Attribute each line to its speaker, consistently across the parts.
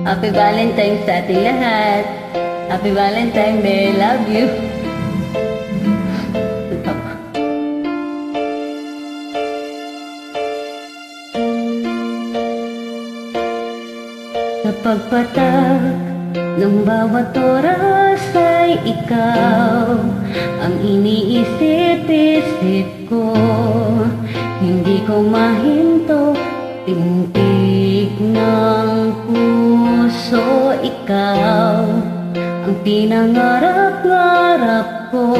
Speaker 1: Happy Valentine's sa ating lahat. Happy Valentine Day. Love you. Sa pagpatak ng bawat oras ay ikaw ang iniisip-isip ko. Hindi ko mahinto, tintig ng puso. Ikaw ang pinangarap-ngarap ko,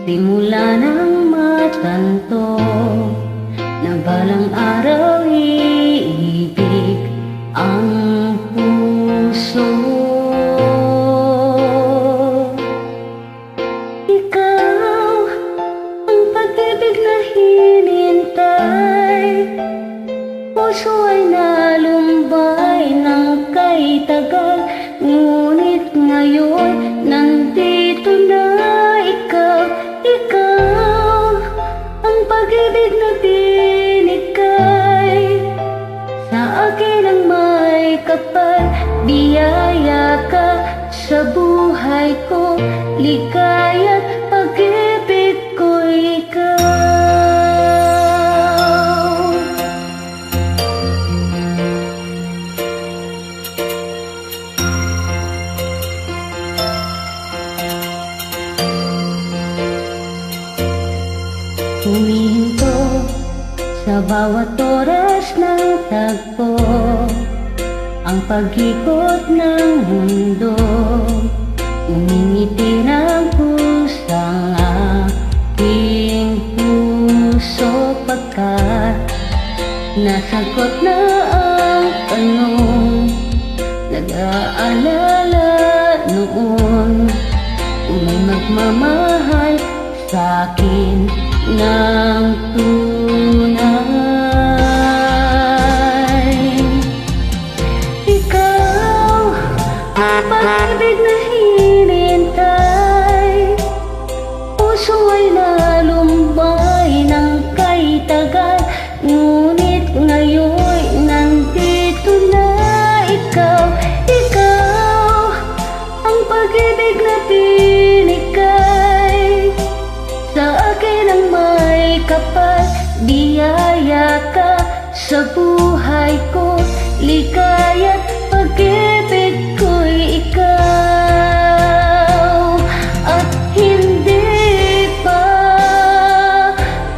Speaker 1: simula ng matanto na balang araw iibig ang puso. Ikaw ang pag-ibig na hinintay, puso ay nalumbay ng kay tagal. Ngunit ngayon nandito na ikaw. Ikaw ang pag-ibig na binigay sa akin ang may kapal. Biyaya ka sa buhay ko, ligaya't pag-ibig ko ikaw. Humihinto sa bawat oras ng tagpo, ang pag-ikot ng mundo. Umingiti ng pusang aking puso, pagkat nasagot na ang tanong nag-aalala noon. Kung may magmamahal sa'kin ng tunay, ikaw ang pag-ibig na hinintay, puso ay nalumbay ng kay tagal. Ngunit ngayon nandito na ikaw. Ikaw ang pag-ibig na binigay sa akin ang may kapal. Biyaya ka sa buhay ko, ligaya't pag-ibig ko'y ikaw. At hindi pa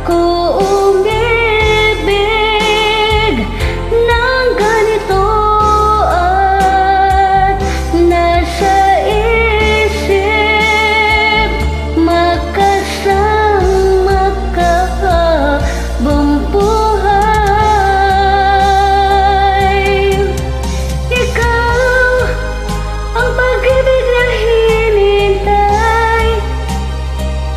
Speaker 1: ko umibig ng ganito, at nasa isip makasama ka habang buhay. Ikaw ang pag-ibig na hinintay,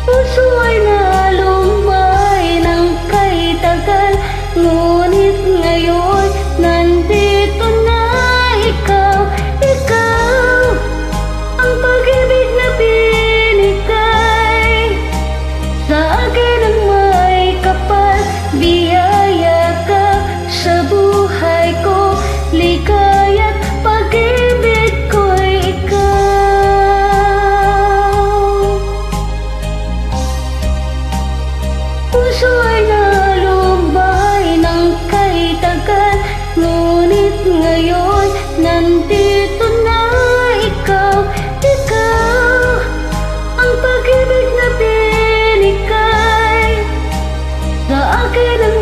Speaker 1: puso ay nalumbay ng kay tagal. Ngunit ngayon nandito na ikaw. Ikaw ang pag-ibig na binigay sa akin ang may kapal. Biyaya ka sa buhay ko, ligaya't pag-ibig ko'y ikaw. Puso ay nalumbay ng kay tagal. Ngunit ngayon nandito na ikaw. Ikaw ang pag-ibig na binigay sa akin ang